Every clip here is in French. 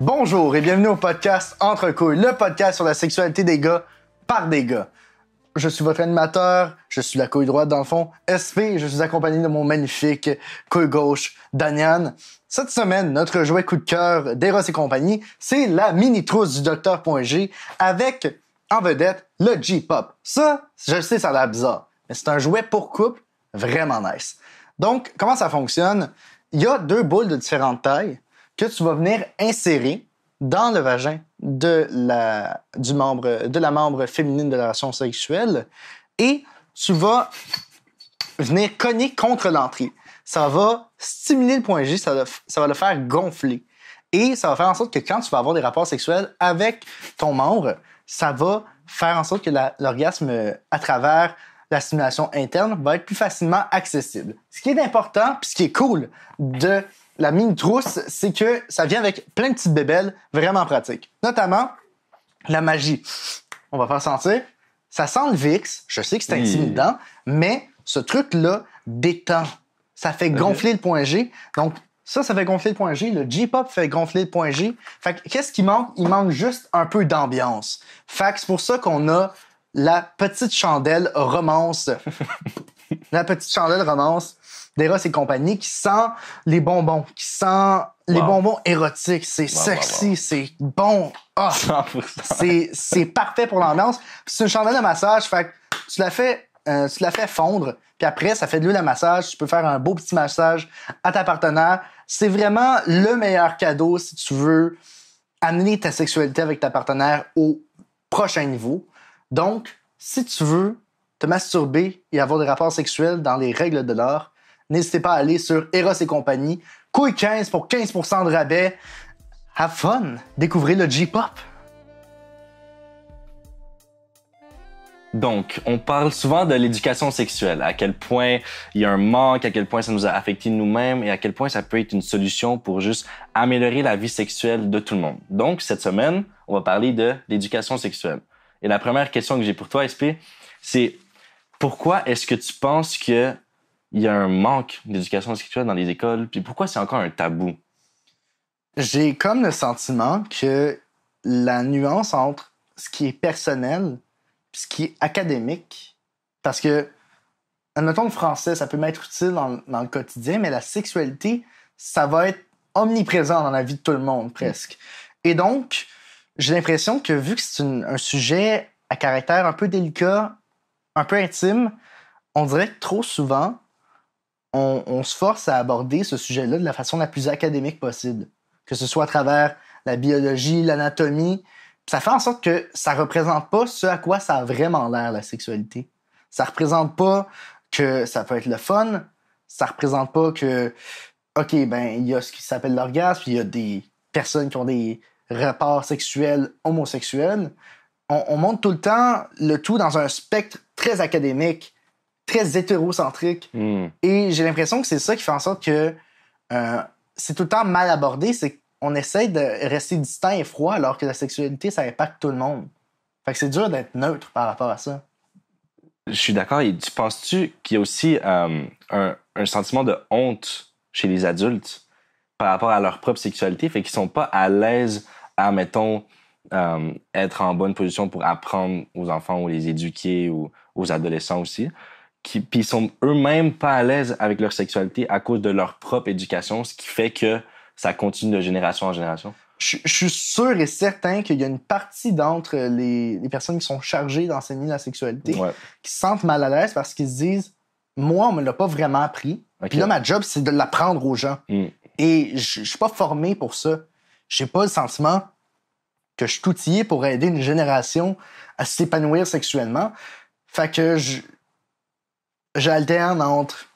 Bonjour et bienvenue au podcast Entre couilles, le podcast sur la sexualité des gars par des gars. Je suis votre animateur, je suis la couille droite dans le fond, SP, je suis accompagné de mon magnifique couille gauche, Danian. Cette semaine, notre jouet coup de cœur d'Eros et compagnie, c'est la mini-trousse du Dr.G avec, en vedette, le J-Pop. Ça, je le sais, ça a l'air bizarre, mais c'est un jouet pour couple vraiment nice. Donc, comment ça fonctionne? Il y a 2 boules de différentes tailles que tu vas venir insérer dans le vagin de la membre féminine de la relation sexuelle et tu vas venir cogner contre l'entrée. Ça va stimuler le point G, ça va le faire gonfler. Et ça va faire en sorte que quand tu vas avoir des rapports sexuels avec ton membre, ça va faire en sorte que l'orgasme à travers la stimulation interne va être plus facilement accessible. Ce qui est important, puis ce qui est cool de la mini-trousse, c'est que ça vient avec plein de petites bébelles vraiment pratiques. Notamment, la magie. On va faire sentir. Ça sent le Vicks. Je sais que c'est intimidant, mais ce truc-là détend. Ça fait gonfler le point G. Donc, ça fait gonfler le point G. Le J-Pop fait gonfler le point G. Fait que, qu'est-ce qui manque? Il manque juste un peu d'ambiance. Fait que c'est pour ça qu'on a la petite chandelle romance. La petite chandelle romance d'Eros et compagnie qui sent les bonbons, qui sent les bonbons érotiques. C'est sexy, c'est bon. Ah, 100%. C'est parfait pour l'ambiance. C'est une chandelle de massage, fait que tu la fais fondre, puis après, ça fait de l'huile à massage. Tu peux faire un beau petit massage à ta partenaire. C'est vraiment le meilleur cadeau si tu veux amener ta sexualité avec ta partenaire au prochain niveau. Donc, si tu veux te masturber et avoir des rapports sexuels dans les règles de l'art, n'hésitez pas à aller sur Eros et compagnie. Couille 15 pour 15% de rabais. Have fun! Découvrez le J-Pop. Donc, on parle souvent de l'éducation sexuelle, à quel point il y a un manque, à quel point ça nous a affecté nous-mêmes et à quel point ça peut être une solution pour juste améliorer la vie sexuelle de tout le monde. Donc, cette semaine, on va parler de l'éducation sexuelle. Et la première question que j'ai pour toi, SP, c'est pourquoi est-ce que tu penses qu'il y a un manque d'éducation sexuelle dans les écoles, puis pourquoi c'est encore un tabou? J'ai comme le sentiment que la nuance entre ce qui est personnel et ce qui est académique, parce que, admettons le français, ça peut m'être utile dans le quotidien, mais la sexualité, ça va être omniprésent dans la vie de tout le monde, presque. Et donc, j'ai l'impression que vu que c'est un sujet à caractère un peu délicat, un peu intime, on dirait que trop souvent, on se force à aborder ce sujet-là de la façon la plus académique possible. Que ce soit à travers la biologie, l'anatomie. Ça fait en sorte que ça représente pas ce à quoi ça a vraiment l'air, la sexualité. Ça représente pas que ça peut être le fun. Ça représente pas que, OK, il y a ce qui s'appelle l'orgasme, il y a des personnes qui ont des rapports sexuels homosexuels. On montre tout le temps le tout dans un spectre très académique, très hétérocentrique. Et j'ai l'impression que c'est ça qui fait en sorte que c'est tout le temps mal abordé. C'est qu'on essaie de rester distant et froid alors que la sexualité, ça impacte tout le monde. Fait que c'est dur d'être neutre par rapport à ça. Je suis d'accord. Et tu penses-tu qu'il y a aussi un sentiment de honte chez les adultes par rapport à leur propre sexualité, fait qu'ils sont pas à l'aise à, mettons, être en bonne position pour apprendre aux enfants ou les éduquer ou aux adolescents aussi, puis ils sont eux-mêmes pas à l'aise avec leur sexualité à cause de leur propre éducation, ce qui fait que ça continue de génération en génération? Je suis sûr et certain qu'il y a une partie d'entre les personnes qui sont chargées d'enseigner la sexualité qui se sentent mal à l'aise parce qu'ils se disent « Moi, on me l'a pas vraiment appris. Okay. Puis là, ma job, c'est de l'apprendre aux gens. Et je suis pas formé pour ça. J'ai pas le sentiment que je suis outillé pour aider une génération à s'épanouir sexuellement. Fait que j'alterne entre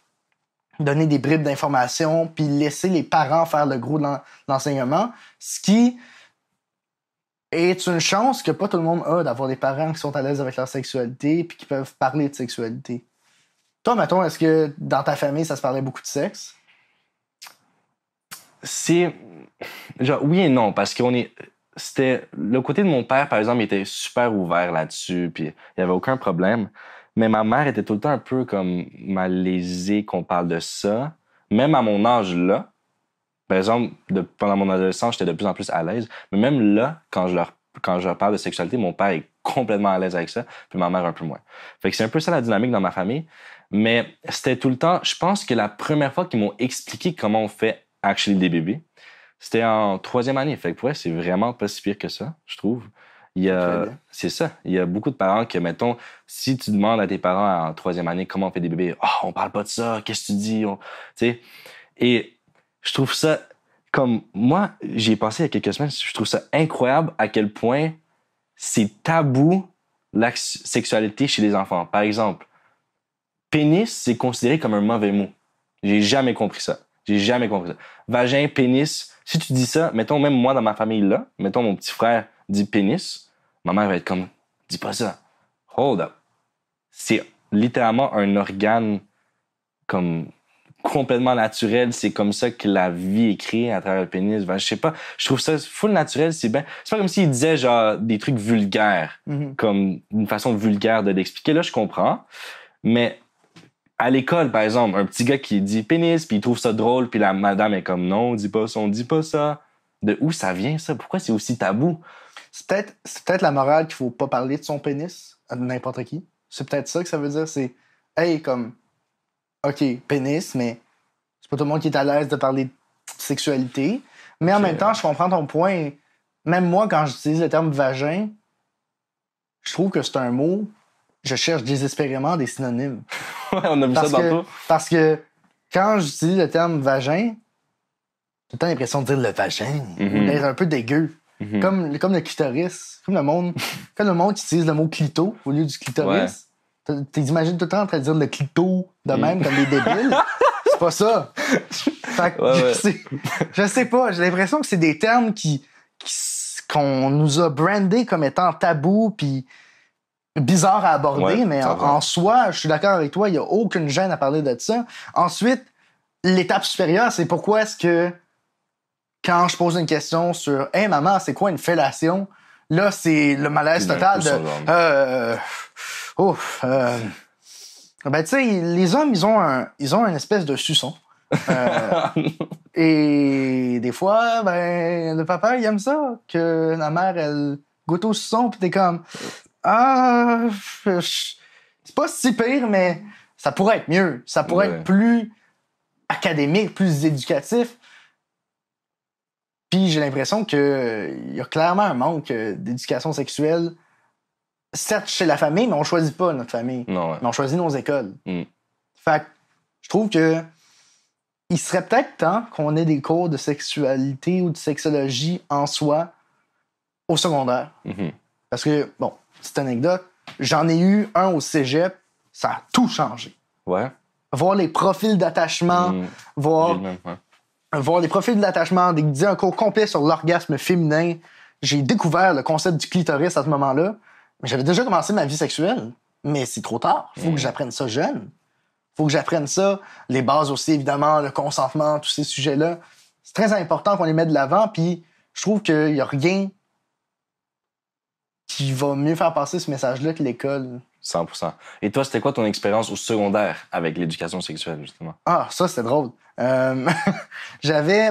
donner des bribes d'informations puis laisser les parents faire le gros de l'enseignement, ce qui est une chance que pas tout le monde a d'avoir des parents qui sont à l'aise avec leur sexualité puis qui peuvent parler de sexualité. Toi, mettons, est-ce que dans ta famille, ça se parlait beaucoup de sexe? C'est genre oui et non, parce c'était le côté de mon père, par exemple, il était super ouvert là-dessus, puis il y avait aucun problème. Mais ma mère était tout le temps un peu comme malaisée qu'on parle de ça, même à mon âge là. Par exemple, pendant mon adolescence, j'étais de plus en plus à l'aise. Mais même là, quand je leur parle de sexualité, mon père est complètement à l'aise avec ça, puis ma mère un peu moins. Fait que c'est un peu ça la dynamique dans ma famille. Mais c'était tout le temps, je pense que la première fois qu'ils m'ont expliqué comment on fait actually des bébés, c'était en 3e année. Fait que ouais, c'est vraiment pas si pire que ça, je trouve. C'est ça. Il y a beaucoup de parents que, mettons, si tu demandes à tes parents en 3e année comment on fait des bébés, on parle pas de ça, qu'est-ce que tu dis? Tu sais. Et je trouve ça, comme moi, j'y ai pensé il y a quelques semaines, je trouve ça incroyable à quel point c'est tabou la sexualité chez les enfants. Par exemple, pénis, c'est considéré comme un mauvais mot. J'ai jamais compris ça. Vagin, pénis, si tu dis ça, mettons même moi dans ma famille là, mettons mon petit frère dit pénis, ma mère va être comme, dis pas ça. Hold up. C'est littéralement un organe comme complètement naturel. C'est comme ça que la vie est créée à travers le pénis. Ben, je sais pas. Je trouve ça full naturel. C'est pas comme s'il disait genre des trucs vulgaires, comme une façon vulgaire de l'expliquer. Là, je comprends. Mais à l'école, par exemple, un petit gars qui dit pénis, puis il trouve ça drôle, puis la madame est comme non, on dit pas ça. De où ça vient, ça? Pourquoi c'est aussi tabou? C'est peut-être la morale qu'il faut pas parler de son pénis à n'importe qui. C'est peut-être ça que ça veut dire. C'est, hey, comme, OK, pénis, mais c'est pas tout le monde qui est à l'aise de parler de sexualité. Mais en même temps, je comprends ton point. Même moi, quand j'utilise le terme vagin, je trouve que c'est un mot, je cherche désespérément des synonymes. Ouais, on a vu ça tantôt. Parce que quand j'utilise le terme vagin, j'ai tout le temps l'impression de dire le vagin, ou d'être un peu dégueu. Comme le clitoris. Comme le monde qui utilise le mot clito au lieu du clitoris. Ouais. T'imagines tout le temps en train de dire le clito de même comme des débiles. C'est pas ça. Fait que je sais pas. J'ai l'impression que c'est des termes qu'on nous a brandés comme étant tabous puis bizarres à aborder, mais en soi, je suis d'accord avec toi, il n'y a aucune gêne à parler de ça. Ensuite, l'étape supérieure, c'est pourquoi est-ce que quand je pose une question sur « Hey, maman, c'est quoi une fellation? » Là, c'est le malaise total de... Ben, tu sais, les hommes, ils ont une espèce de suçon. Et des fois, ben, le papa, il aime ça, que la mère, elle goûte au suçon, pis t'es comme... c'est pas si pire, mais ça pourrait être mieux. Ça pourrait être plus académique, plus éducatif. Puis j'ai l'impression qu'il y a clairement un manque d'éducation sexuelle. Certes, chez la famille, mais on choisit pas notre famille. Non, ouais. Mais on choisit nos écoles. Fait que je trouve que il serait peut-être temps qu'on ait des cours de sexualité ou de sexologie en soi au secondaire. Parce que, bon, petite anecdote, j'en ai eu un au cégep, ça a tout changé. Ouais. Voir les profils d'attachement, voir les profils d'attachement, dédier un cours complet sur l'orgasme féminin. J'ai découvert le concept du clitoris à ce moment-là. J'avais déjà commencé ma vie sexuelle, mais c'est trop tard. Faut que j'apprenne ça jeune. Faut que j'apprenne ça. Les bases aussi, évidemment, le consentement, tous ces sujets-là. C'est très important qu'on les mette de l'avant, puis je trouve qu'il y a rien qui va mieux faire passer ce message-là que l'école. 100%. Et toi, c'était quoi ton expérience au secondaire avec l'éducation sexuelle, justement? Ah, ça, c'était drôle. J'avais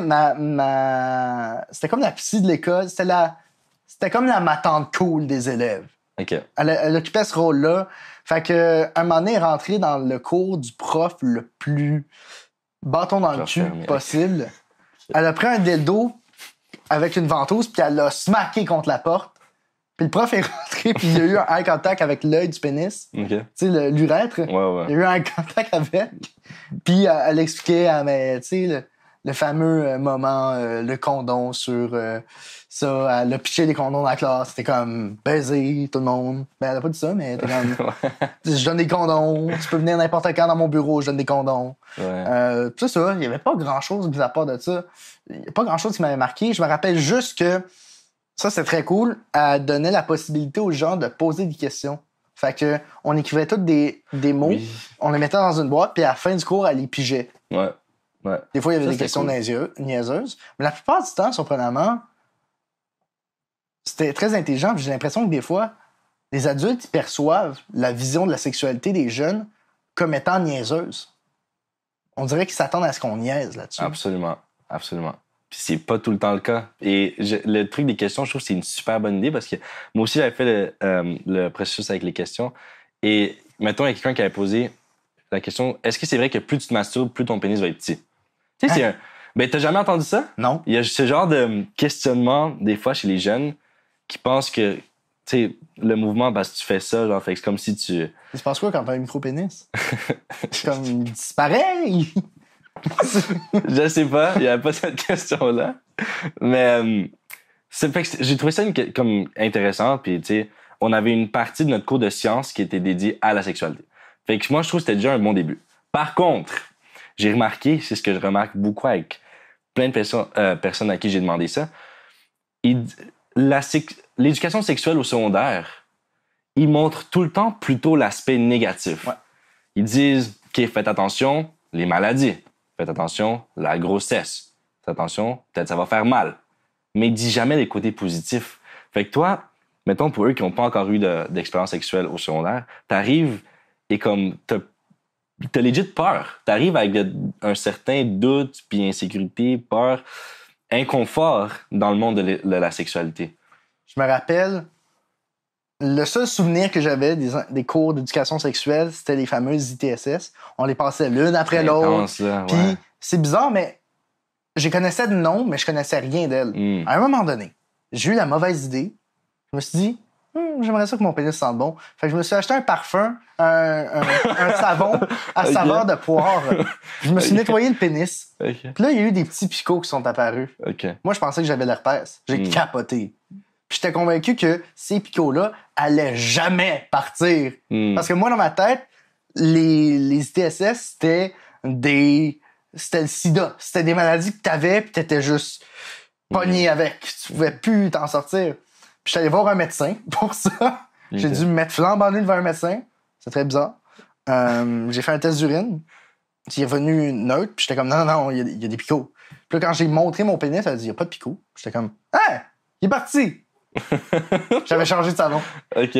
c'était comme la psy de l'école. C'était comme ma tante cool des élèves. OK. Elle occupait ce rôle-là. Fait que, un moment donné, elle est rentrée dans le cours du prof le plus bâton dans le cul possible. Elle a pris un dildo avec une ventouse, puis elle l'a smacké contre la porte. Puis le prof est rentré, puis il y a eu un eye contact avec l'œil du pénis. Okay. Tu sais, l'urètre. Ouais. Il y a eu un eye contact avec. Puis elle expliquait, mais tu sais, le fameux moment, le condom sur ça. Elle a piché des condoms dans la classe. C'était comme baiser tout le monde. Ben, elle a pas dit ça, mais c'était comme je donne des condoms. Tu peux venir n'importe quand dans mon bureau, je donne des condoms. Ouais. Tout ça, il y avait pas grand-chose mis à part de ça. Il y a pas grand-chose qui m'avait marqué. Je me rappelle juste que ça, c'est très cool. Elle donnait la possibilité aux gens de poser des questions. Fait que on écrivait tous des mots, on les mettait dans une boîte, puis à la fin du cours, elle les pigeait. Ouais. Des fois, il y avait des questions niaiseuses. Mais la plupart du temps, surprenamment, c'était très intelligent. Puis j'ai l'impression que des fois, les adultes ils perçoivent la vision de la sexualité des jeunes comme étant niaiseuse. On dirait qu'ils s'attendent à ce qu'on niaise là-dessus. Absolument. Puis c'est pas tout le temps le cas. Et le truc des questions, je trouve que c'est une super bonne idée parce que moi aussi, j'avais fait le processus avec les questions. Et mettons, il y a quelqu'un qui avait posé la question, est-ce que c'est vrai que plus tu te masturbes, plus ton pénis va être petit? Tu sais, c'est un... Ben, t'as jamais entendu ça? Non. Il y a ce genre de questionnement, des fois, chez les jeunes, qui pensent que, tu sais, le mouvement, parce que tu fais ça, genre, fait que c'est comme si tu... Il se passe quoi quand t'as un micro-pénis? Comme, il disparaît? Je sais pas, il y avait pas cette question-là. Mais, c'est fait que j'ai trouvé ça comme intéressant, puis, tu sais, on avait une partie de notre cours de sciences qui était dédiée à la sexualité. Fait que moi, je trouve que c'était déjà un bon début. Par contre, j'ai remarqué, c'est ce que je remarque beaucoup avec plein de personnes à qui j'ai demandé ça, l'éducation sexuelle au secondaire, ils montrent tout le temps plutôt l'aspect négatif. Ouais. Ils disent, OK, faites attention, les maladies. Faites attention, la grossesse. Faites attention, peut-être ça va faire mal. Mais ils disent jamais les côtés positifs. Fait que toi, mettons pour eux qui n'ont pas encore eu d'expérience sexuelle au secondaire, t'arrives et comme t'as legit peur. T'arrives avec un certain doute, puis insécurité, peur, inconfort dans le monde de la sexualité. Je me rappelle, le seul souvenir que j'avais des cours d'éducation sexuelle, c'était les fameuses ITSS. On les passait l'une après l'autre. Puis ouais. c'est bizarre, mais je connaissais de nom, mais je connaissais rien d'elle. À un moment donné, j'ai eu la mauvaise idée. Je me suis dit, j'aimerais ça que mon pénis sente bon. Fait que je me suis acheté un parfum, un savon à saveur de poire. Je me suis nettoyé le pénis. Okay. Puis là, il y a eu des petits picots qui sont apparus. Okay. Moi, je pensais que j'avais l'herpès. J'ai capoté. Puis j'étais convaincu que ces picots-là allaient jamais partir. Parce que moi, dans ma tête, les ITSS, c'était le sida. C'était des maladies que t'avais puis t'étais juste pogné avec. Tu pouvais plus t'en sortir. Puis j'étais allé voir un médecin pour ça. J'ai dû me mettre flambant nu devant un médecin. C'est très bizarre. J'ai fait un test d'urine. Il est revenu neutre. Puis j'étais comme, non, il y a des picots. Puis là, quand j'ai montré mon pénis, elle a dit, il n'y a pas de picots. J'étais comme, hein, il est parti. J'avais changé de savon. OK.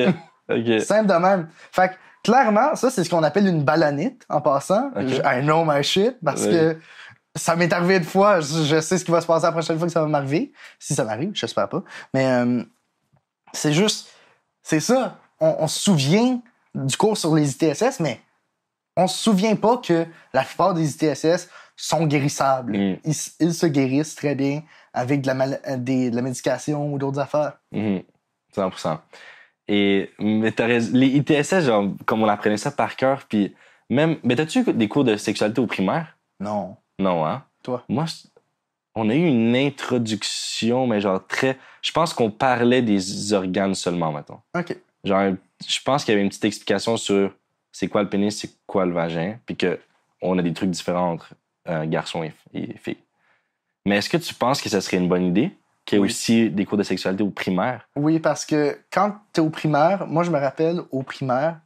Simple de même. Fait que, clairement, ça, c'est ce qu'on appelle une ballonite, en passant. Okay. I know my shit, parce que ça m'est arrivé une fois. Je sais ce qui va se passer la prochaine fois que ça va m'arriver. Si ça m'arrive, j'espère pas. Mais c'est juste... C'est ça. On se souvient du cours sur les ITSS, mais on se souvient pas que la plupart des ITSS sont guérissables. Ils se guérissent très bien avec de la médication ou d'autres affaires. 100%. Mais t'as raison, les ITSS, genre, comme on apprenait ça par cœur, puis même... Mais t'as-tu eu des cours de sexualité au primaire? Non. Non, hein? Toi? Moi, on a eu une introduction, mais genre très... Je pense qu'on parlait des organes seulement, mettons. OK. Genre, je pense qu'il y avait une petite explication sur c'est quoi le pénis, c'est quoi le vagin, puis qu'on a des trucs différents entre garçons et filles. Mais est-ce que tu penses que ça serait une bonne idée qu'il y ait aussi des cours de sexualité au primaire? Oui, parce que quand t'es au primaire, moi, je me rappelle, au primaire,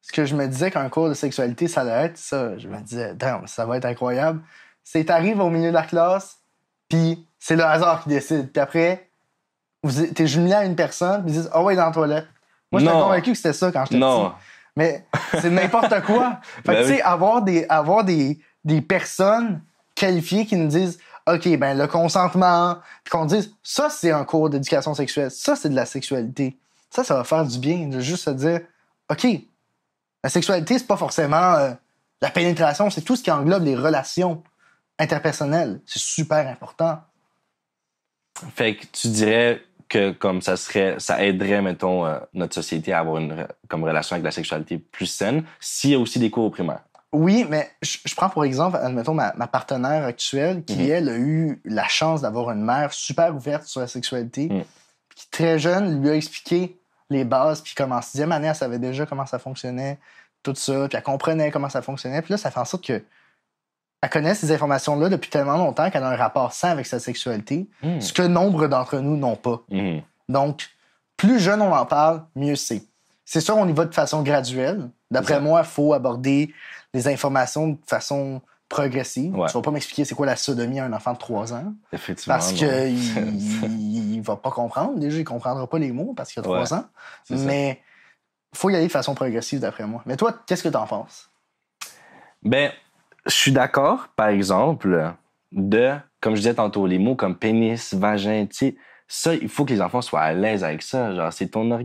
ce que je me disais qu'un cours de sexualité, ça allait être ça. Je me disais, damn, ça va être incroyable. C'est t'arrives au milieu de la classe, puis c'est le hasard qui décide. Puis après, t'es jumelé à une personne, puis ils disent, ouais, dans la toilette. Moi, j'étais convaincu que c'était ça quand j'étais petit. Mais c'est n'importe quoi. Fait que, tu sais, avoir des personnes qualifiées qui nous disent, OK, ben le consentement, puis qu'on dise, ça, c'est un cours d'éducation sexuelle. Ça, c'est de la sexualité. Ça va faire du bien de juste se dire, OK, la sexualité, c'est pas forcément la pénétration, c'est tout ce qui englobe les relations interpersonnelles. C'est super important. Fait que tu dirais que comme ça aiderait, mettons, notre société à avoir comme relation avec la sexualité plus saine s'il y a aussi des cours au primaire. Oui, mais je prends pour exemple, admettons, ma partenaire actuelle qui, elle, a eu la chance d'avoir une mère super ouverte sur la sexualité, qui, très jeune, lui a expliqué les bases, puis comme en 6e année, elle savait déjà comment ça fonctionnait, tout ça, puis elle comprenait comment ça fonctionnait, puis là, ça fait en sorte que elle connaît ces informations-là depuis tellement longtemps qu'elle a un rapport sain avec sa sexualité, ce que nombre d'entre nous n'ont pas. Donc, plus jeune on en parle, mieux c'est. C'est sûr, on y va de façon graduelle. D'après moi, il faut aborder les informations de façon progressive. Ouais. Tu vas pas m'expliquer c'est quoi la sodomie à un enfant de 3 ans. Effectivement. Parce qu'il va pas comprendre. Déjà, il comprendra pas les mots parce qu'il a 3 ans. Mais il faut y aller de façon progressive, d'après moi. Mais toi, qu'est-ce que t'en penses? Ben, je suis d'accord, par exemple, de comme je disais tantôt, les mots comme pénis, vagin, tu sais, ça, il faut que les enfants soient à l'aise avec ça. Genre, c'est ton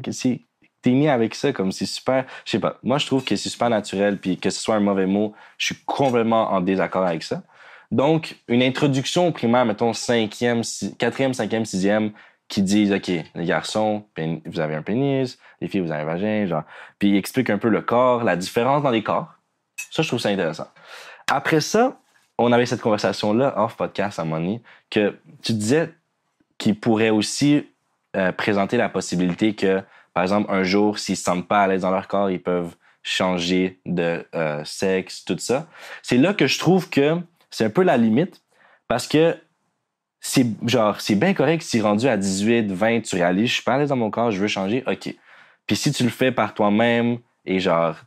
t'es mis avec ça, comme c'est super, je sais pas. Moi, je trouve que c'est super naturel, puis que ce soit un mauvais mot, je suis complètement en désaccord avec ça. Donc, une introduction au primaire, mettons, quatrième, cinquième, sixième, qui disent, OK, les garçons, vous avez un pénis, les filles, vous avez un vagin, genre. Puis, ils expliquent un peu le corps, la différence dans les corps. Ça, je trouve ça intéressant. Après ça, on avait cette conversation-là, off podcast à un moment donné, que tu disais qu'ils pourraient aussi présenter la possibilité que, par exemple, un jour, s'ils se sentent pas à l'aise dans leur corps, ils peuvent changer de sexe, tout ça. C'est là que je trouve que c'est un peu la limite, parce que c'est bien correct si rendu à 18, 20, tu réalises, je suis pas à l'aise dans mon corps, je veux changer, OK. Puis si tu le fais par toi-même et genre,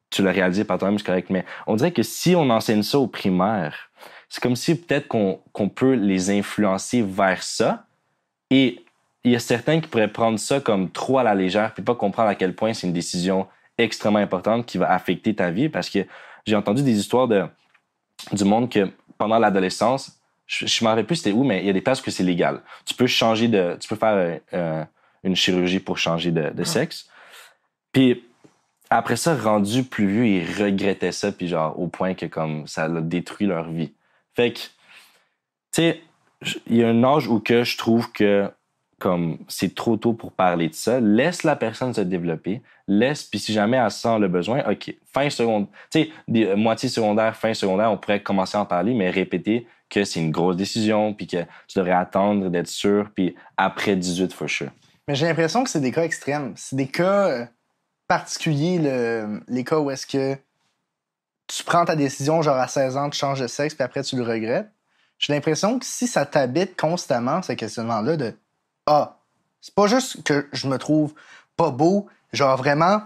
tu l'as réalisé par toi-même, c'est correct. Mais on dirait que si on enseigne ça au primaire, c'est comme si peut-être qu'on peut les influencer vers ça. Et il y a certains qui pourraient prendre ça comme trop à la légère puis pas comprendre à quel point c'est une décision extrêmement importante qui va affecter ta vie. Parce que j'ai entendu des histoires du monde que pendant l'adolescence, je m'en rappelle plus c'était où, mais il y a des places où c'est légal. Tu peux faire une chirurgie pour changer de sexe. Puis après ça, rendu plus vieux, ils regrettaient ça, puis genre au point que comme ça a détruit leur vie. Fait que, tu sais, il y a un âge où que je trouve que comme c'est trop tôt pour parler de ça. Laisse la personne se développer. Puis si jamais elle sent le besoin, OK, fin secondaire, tu sais, moitié secondaire, fin secondaire, on pourrait commencer à en parler, mais répéter que c'est une grosse décision, puis que tu devrais attendre d'être sûr, puis après 18, for sure. Mais j'ai l'impression que c'est des cas extrêmes. C'est des cas particuliers, les cas où est-ce que tu prends ta décision, genre à 16 ans, tu changes de sexe, puis après tu le regrettes. J'ai l'impression que si ça t'habite constamment, ce questionnement-là de « Ah, c'est pas juste que je me trouve pas beau, genre vraiment,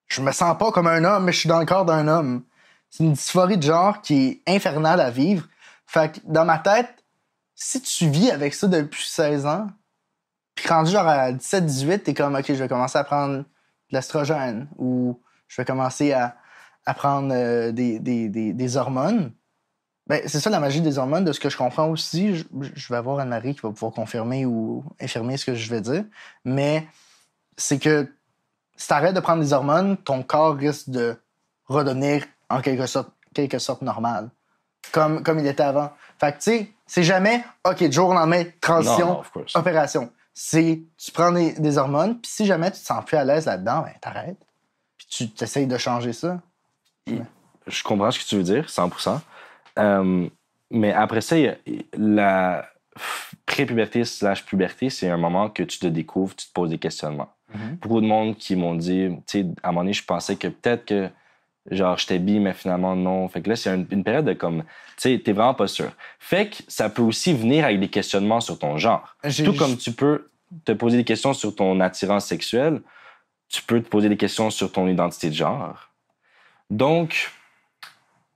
je me sens pas comme un homme, mais je suis dans le corps d'un homme. » C'est une dysphorie de genre qui est infernale à vivre. Fait que dans ma tête, si tu vis avec ça depuis 16 ans, puis rendu genre à 17-18, t'es comme « OK, je vais commencer à prendre de l'estrogène ou je vais commencer à prendre des hormones. » Ben, c'est ça la magie des hormones, de ce que je comprends aussi. Je vais avoir Anne-Marie qui va pouvoir confirmer ou infirmer ce que je vais dire. Mais c'est que si t'arrêtes de prendre des hormones, ton corps risque de redevenir en quelque sorte normal. Comme il était avant. Fait que tu sais, c'est jamais OK, du jour au lendemain, transition, opération. C'est tu prends des hormones, puis si jamais tu te sens plus à l'aise là-dedans, ben t'arrêtes. Puis tu t'essayes de changer ça. Je comprends ce que tu veux dire, 100%. Mais après ça, la pré-puberté / puberté, c'est un moment que tu te découvres, tu te poses des questionnements. Mm-hmm. Beaucoup de monde qui m'ont dit, tu sais, à un moment donné, je pensais que peut-être que genre j'étais bi, mais finalement non. Fait que là, c'est une période de comme, tu sais, t'es vraiment pas sûr. Fait que ça peut aussi venir avec des questionnements sur ton genre. Tout comme tu peux te poser des questions sur ton attirance sexuelle, tu peux te poser des questions sur ton identité de genre. Donc,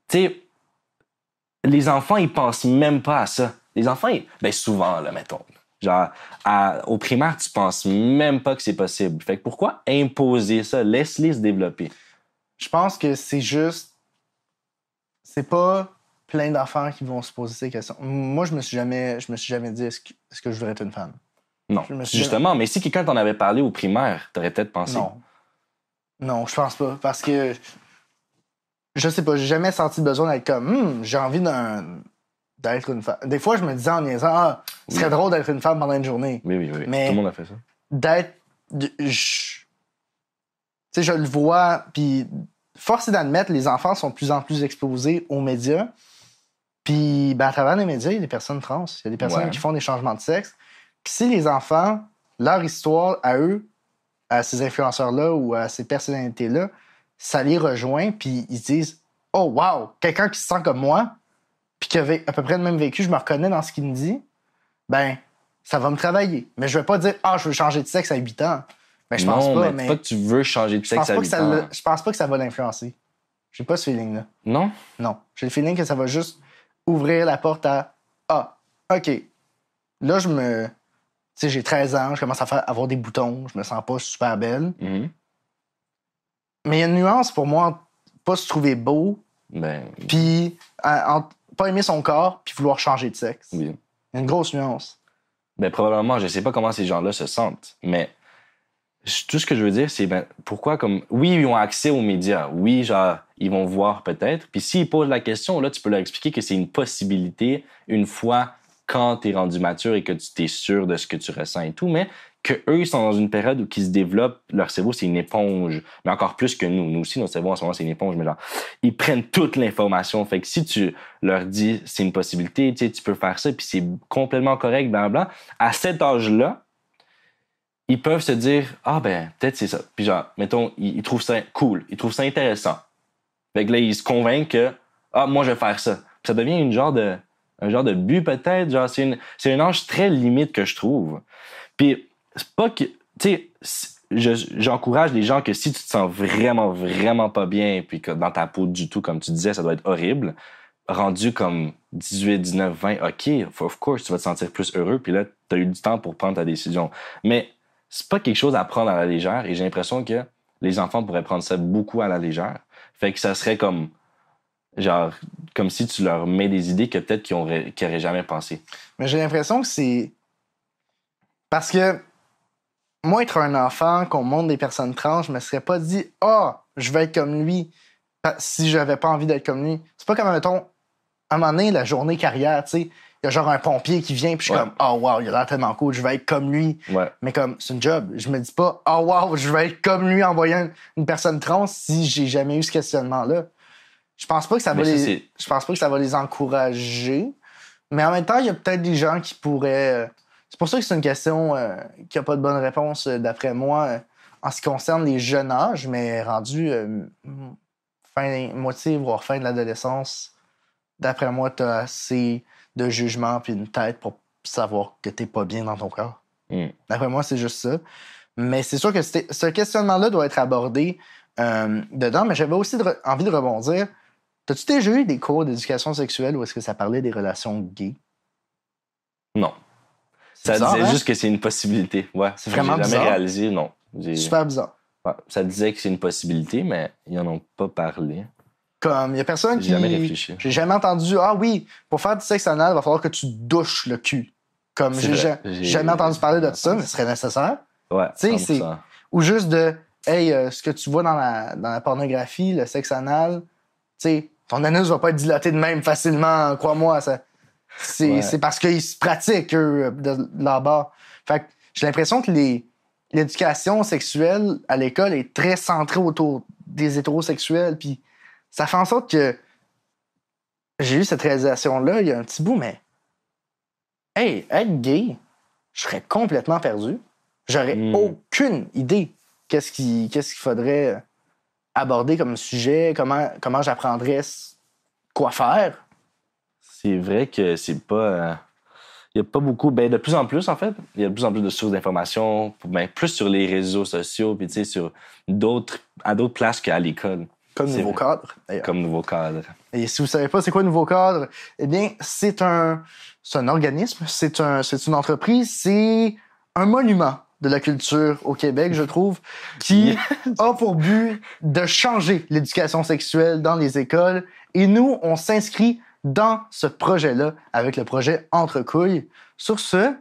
tu sais, les enfants, ils pensent même pas à ça. Les enfants, ben souvent, là, mettons. Genre, au primaire, tu penses même pas que c'est possible. Fait que pourquoi imposer ça? Laisse-les se développer. Je pense que c'est juste... C'est pas plein d'enfants qui vont se poser ces questions. Moi, je me suis jamais dit est-ce que je voudrais être une femme? Non, justement. Mais si quelqu'un t'en avait parlé au primaire, t'aurais peut-être pensé. Non, je pense pas. Parce que... Je sais pas, j'ai jamais senti le besoin d'être comme j'ai envie d'être une femme. Des fois, je me disais en niaisant, ce serait drôle d'être une femme pendant une journée. Oui. Mais tout le monde a fait ça. Tu sais, je le vois, puis force est d'admettre, les enfants sont de plus en plus exposés aux médias. Puis, ben, à travers les médias, il y a des personnes trans, il y a des personnes qui font des changements de sexe. Puis si les enfants, leur histoire à eux, à ces influenceurs-là ou à ces personnalités-là, ça les rejoint, puis ils disent « Oh, wow! Quelqu'un qui se sent comme moi, puis qui avait à peu près le même vécu, je me reconnais dans ce qu'il me dit, ben, ça va me travailler. » Mais je vais pas dire « Ah, je veux changer de sexe à 8 ans. » Ben, je pense pas, mais... pas que tu veux changer de sexe à 8 ans. Je pense pas que ça va l'influencer. J'ai pas ce feeling-là. Non? Non. J'ai le feeling que ça va juste ouvrir la porte à « Ah, OK. Là, tu sais, j'ai 13 ans, je commence à avoir des boutons, je me sens pas super belle. Mm-hmm. » Mais il y a une nuance pour moi entre pas se trouver beau, puis pas aimer son corps puis vouloir changer de sexe. Oui. Il y a une grosse nuance. Ben, probablement, je sais pas comment ces gens-là se sentent, mais tout ce que je veux dire, c'est pourquoi comme oui, ils ont accès aux médias, oui, genre ils vont voir peut-être, puis s'ils posent la question, là, tu peux leur expliquer que c'est une possibilité une fois quand t'es rendu mature et que tu t'es sûr de ce que tu ressens et tout, mais que eux ils sont dans une période où ils se développent, leur cerveau c'est une éponge, mais encore plus que nous aussi notre cerveau en ce moment c'est une éponge, mais genre ils prennent toute l'information, fait que si tu leur dis c'est une possibilité, tu peux faire ça, puis c'est complètement correct, blablabla, à cet âge-là ils peuvent se dire ah ben peut-être c'est ça, puis genre mettons ils trouvent ça cool, ils trouvent ça intéressant, fait que là ils se convainquent que ah moi je vais faire ça, puis ça devient un genre de but peut-être, genre c'est un âge très limite que je trouve, puis c'est pas que tu sais j'encourage les gens que si tu te sens vraiment vraiment pas bien puis que dans ta peau du tout comme tu disais ça doit être horrible, rendu comme 18, 19, 20, OK, of course tu vas te sentir plus heureux puis là tu as eu du temps pour prendre ta décision, mais c'est pas quelque chose à prendre à la légère et j'ai l'impression que les enfants pourraient prendre ça beaucoup à la légère. Fait que ça serait comme genre comme si tu leur mets des idées que peut-être qu'ils auraient jamais pensé. Mais j'ai l'impression que c'est parce que moi, être un enfant, qu'on montre des personnes trans, je me serais pas dit « Ah, je vais être comme lui » si j'avais pas envie d'être comme lui. C'est pas comme, mettons, à un moment donné, la journée carrière, tu sais, il y a genre un pompier qui vient, puis je suis comme « Oh wow, il a l'air tellement cool, je vais être comme lui. » Mais comme, c'est une job. Je me dis pas « Oh wow, je vais être comme lui en voyant une personne trans si j'ai jamais eu ce questionnement-là. » Je pense pas que ça va je pense pas que ça va les encourager. Mais en même temps, il y a peut-être des gens qui pourraient... C'est pour ça que c'est une question qui n'a pas de bonne réponse, d'après moi, en ce qui concerne les jeunes âges, mais rendu moitié, voire fin de l'adolescence, d'après moi, tu as assez de jugement puis une tête pour savoir que tu n'es pas bien dans ton corps. D'après moi, c'est juste ça. Mais c'est sûr que ce questionnement-là doit être abordé dedans, mais j'avais aussi envie de rebondir. T'as-tu déjà eu des cours d'éducation sexuelle où est-ce que ça parlait des relations gays? Non. Ça bizarre, disait hein? juste que c'est une possibilité. Ouais. C'est vraiment j'ai jamais bizarre. réalisé, non. Super bizarre. Ouais, ça disait que c'est une possibilité, mais ils en ont pas parlé. Comme, il y a personne qui... J'ai jamais réfléchi. J'ai jamais entendu, ah oui, pour faire du sexe anal, il va falloir que tu douches le cul. Comme, j'ai jamais entendu parler de ça, mais ce serait nécessaire. Ouais, tu sais, ou juste de, hey, ce que tu vois dans la pornographie, le sexe anal, tu sais, ton anus va pas être dilaté de même facilement, crois-moi, ça... C'est parce qu'ils se pratiquent, eux, de là-bas. Fait que j'ai l'impression que l'éducation sexuelle à l'école est très centrée autour des hétérosexuels. Puis ça fait en sorte que j'ai eu cette réalisation-là il y a un petit bout, mais hey, être gay, je serais complètement perdu. J'aurais aucune idée qu'est-ce qu'il faudrait aborder comme sujet, comment j'apprendrais quoi faire. C'est vrai que c'est pas... Il y a pas beaucoup... Ben, de plus en plus, en fait, il y a de plus en plus de sources d'informations, ben, plus sur les réseaux sociaux, puis tu sais, à d'autres places qu'à l'école. Comme Nouveau Cadre, d'ailleurs. Comme Nouveau Cadre. Et si vous savez pas c'est quoi Nouveau Cadre, eh bien, c'est un organisme, c'est une entreprise, c'est un monument de la culture au Québec, je trouve, qui a pour but de changer l'éducation sexuelle dans les écoles. Et nous, on s'inscrit dans ce projet-là, avec le projet Entre Couilles. Sur ce,